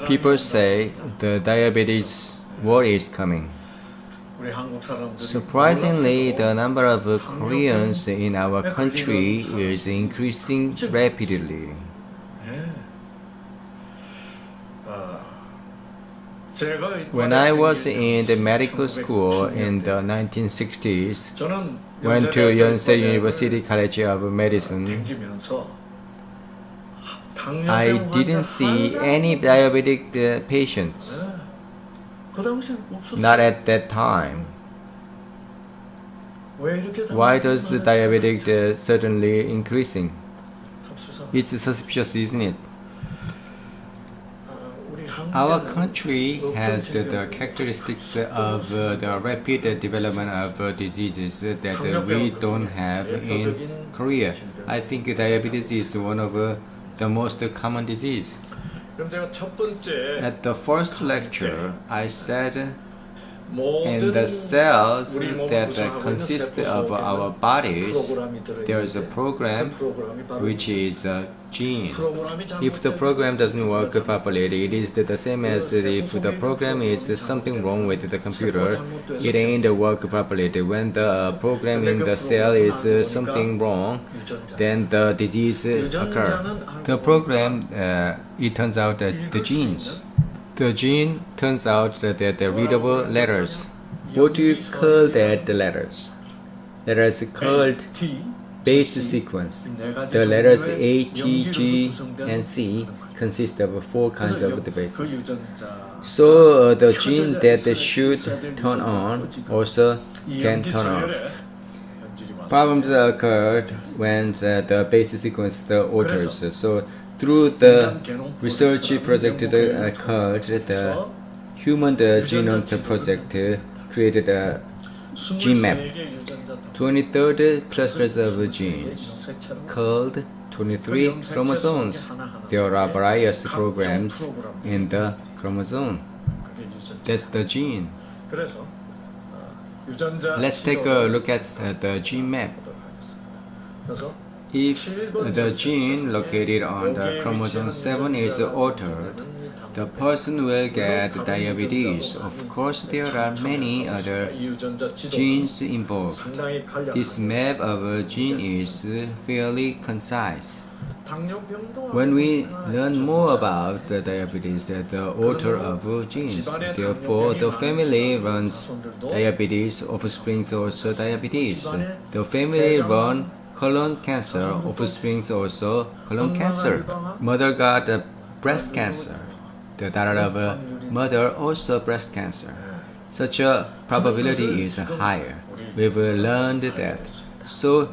People say the diabetes war is coming. Surprisingly, the number of Koreans in our country is increasing rapidly. When I was in the medical school in the 1960s, went to Yonsei University College of Medicine, I didn't see any diabetic patients. Not at that time. Why does the diabetic suddenly increasing? It's suspicious, isn't it? Our country has the characteristics of the rapid development of diseases that we don't have in Korea. I think diabetes is one of the most common disease. At the first lecture, I said in the cells that consist of our bodies, there is a program which is a gene. If the program doesn't work properly, it is the same as if the program is something wrong with the computer, it ain't work properly. When the program in the cell is something wrong, then the disease occurs. The program, it turns out that the genes. The gene turns out that they're readable letters. What do you call that, the letters? Letters called base sequence. The letters A, T, G, and C consist of 4 kinds of the bases. So the gene that should turn on also can turn off. Problems occurred when the base sequence alters. So through the research project called the Human Genome Project created a gene map. 23 clusters of genes called 23 chromosomes. There are various programs in the chromosome. That's the gene. Let's take a look at the gene map. If the gene located on the chromosome 7 is altered, the person will get diabetes. Of course, there are many other genes involved. This map of a gene is fairly concise. When we learn more about the diabetes, the order of genes, therefore the family runs diabetes, offspring also diabetes. The family run colon cancer, offspring also colon cancer. Mother got breast cancer. The daughter of a mother also breast cancer. Such a probability is higher. We've learned that. So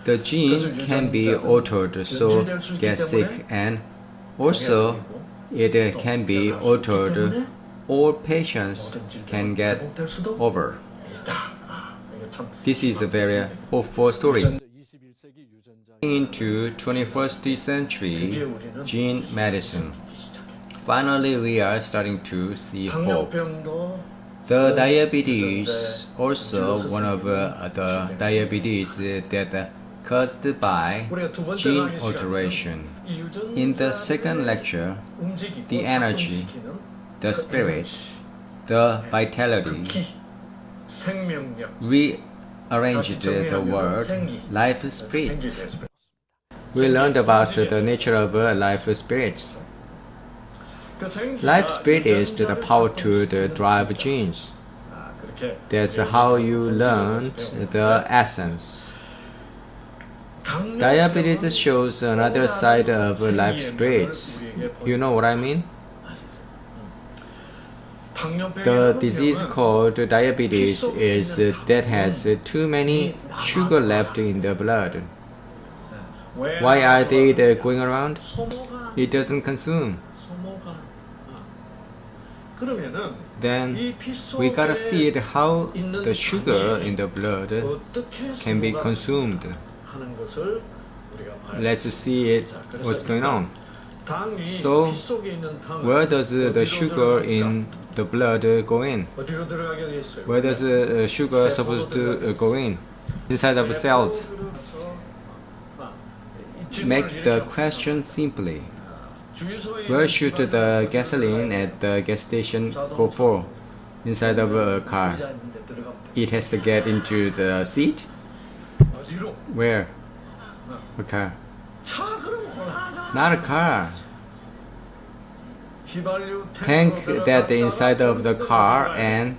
the gene can be altered, so get sick, and also it can be altered. All patients can get over. This is a very hopeful story. Into 21st century gene medicine. Finally, we are starting to see hope. The diabetes, also one of the diabetes that caused by gene alteration. In the second lecture, the energy, the spirit, the vitality, rearranged the word life spirits. We learned about the nature of life spirits. Life spirit is the power to drive genes. That's how you learned the essence. Diabetes shows another side of life spirits. You know what I mean? The disease called diabetes is that has too many sugar left in the blood. Why are they going around? It doesn't consume. Then we gotta see it how the sugar in the blood can be consumed. Let's see it what's going on. So where does the sugar in the blood go in? Where does the sugar supposed to go in? Inside of the cells. Make the question simply. Where should the gasoline at the gas station go for? Inside of a car. It has to get into the seat? Where? A car. Not a car. Tank that the inside of the car and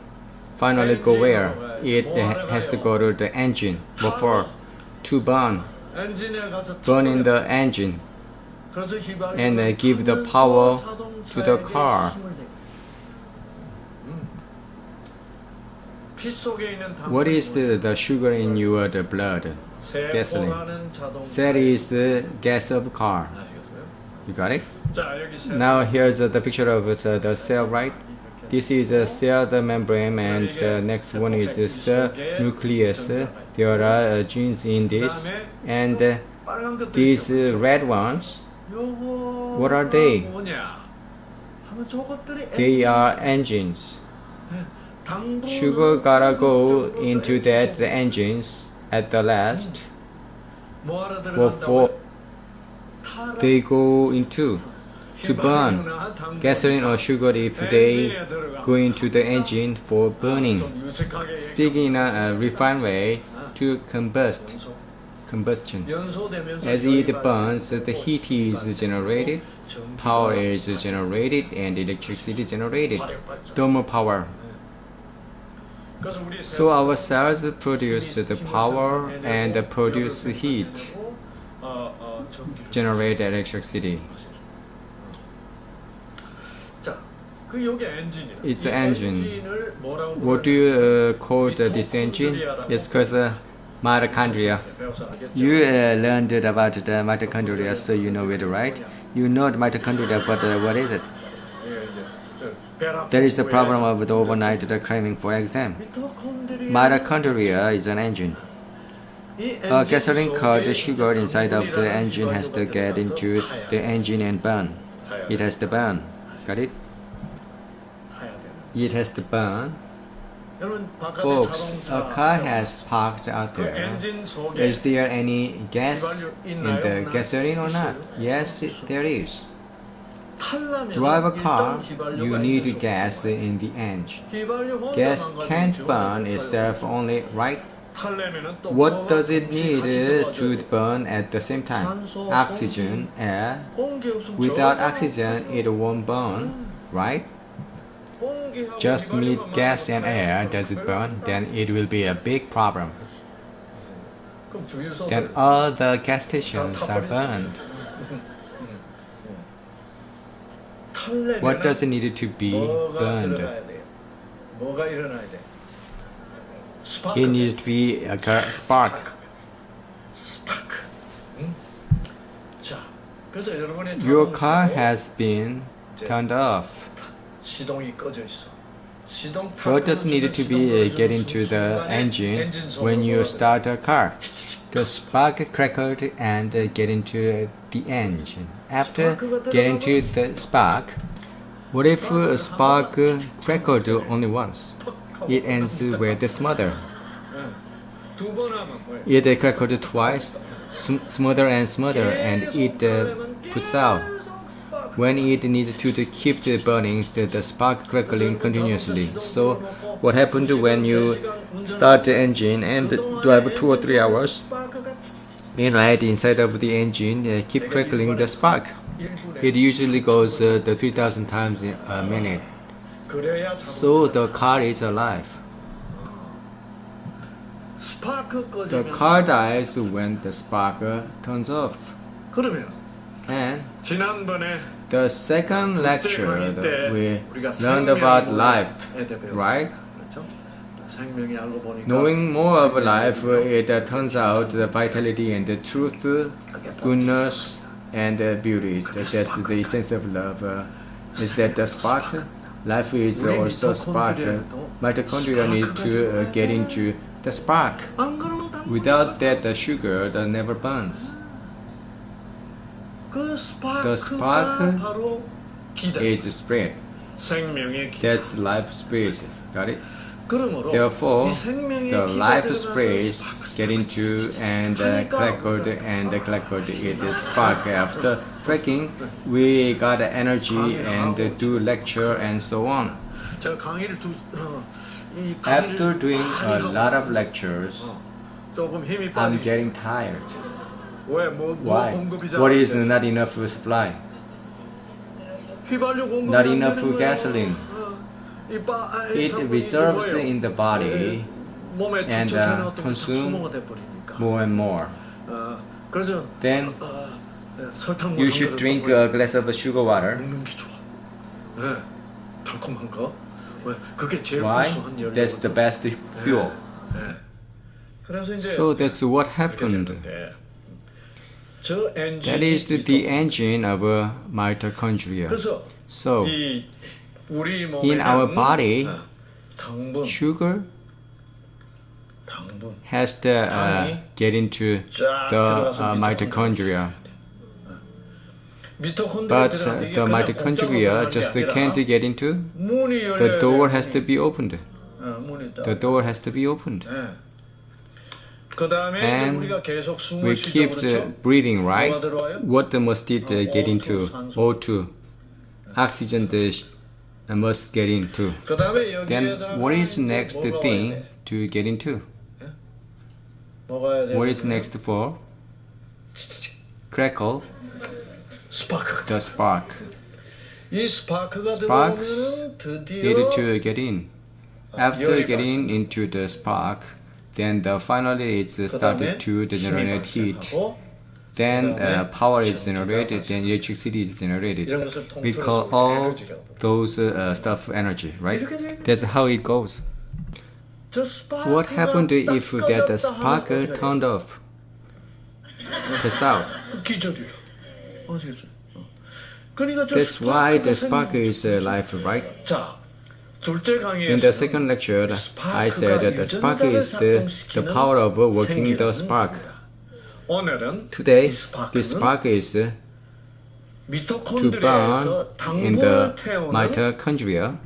finally go where? It has to go to the engine. What for? To burn. Burn in the engine. And give the power to the car. What is the sugar in your blood? Gasoline. That is the gas of car. You got it? Now here's the picture of the cell, right? This is a cell the membrane, and the next one is the cell nucleus. There are genes in this, and these red ones, what are they? They are engines. Sugar gotta go into that engines at the last. What they go into? To burn gasoline or sugar if they go into the engine for burning. Speaking in a refined way, to combustion. As it burns, the heat is generated, power is generated, and electricity generated. Thermal power. So our cells produce the power and produce heat, generate electricity. It's an engine. What do you call this engine? It's called mitochondria. You learned about the mitochondria, so you know it, right? You know the mitochondria, but what is it? That is the problem of the overnight cramming for exam. Mitochondria is an engine. A gasoline called sugar inside of the engine has to get into the engine and burn. It has to burn. Got it? It has to burn. Folks, a car has parked out there. Is there any gas in the gasoline or not? Yes, there is. Drive a car, you need gas in the engine. Gas can't burn itself only, right? What does it need to burn at the same time? Oxygen, air. Without oxygen, it won't burn, right? Just need gas and air. Does it burn? Then it will be a big problem. Then all the gas stations are burned. What does it need to be burned? It needs to be a spark. Your car has been turned off. What does need to be get into the engine when you start a car? The spark crackled and get into the engine. After getting to the spark, what if a spark crackled only once? It ends with the smother. It crackled twice, smother and smother, and it puts out. When it needs to keep the burning, the spark crackling continuously. So what happened when you start the engine and drive 2 or 3 hours? Meanwhile, inside of the engine keep crackling the spark. It usually goes 3,000 times a minute. So the car is alive. The car dies when the spark turns off. And the second lecture we learned about life, right? Knowing more of life, it turns out the vitality and the truth, goodness and beauty. That's the essence of love. Is that the spark? Life is also spark. Mitochondria need to get into the spark. Without that, the sugar that never burns. The spark is spread. That's life spread. Got it? Therefore, the life sprays get into and crackled and crackled it spark. After cracking, we got energy and do lecture and so on. After doing a lot of lectures, I'm getting tired. Why? What is not enough supply? Not enough gasoline. It reserves in the body and consume more and more. Then you should drink a glass of sugar water. Why? That's the best fuel. So that's what happened. That is the engine of mitochondria. So in our body, sugar has to get into the mitochondria. But the mitochondria just can't get into. The door has to be opened. The door has to be opened. And we keep breathing, right? What must it get into? O2. Oxygen must get into. Then what is next thing to get into? What is next for? Crackle. The spark. Sparks need to get in. After getting into the spark, then finally it's started to generate heat. Then power is generated, then electricity is generated. We call all those stuff energy, right? That's how it goes. What happened if that spark turned off? Pass out. That's why the spark is life, right? In the second lecture, I said that the spark is the power of working the spark. Today, the spark is to burn in the mitochondria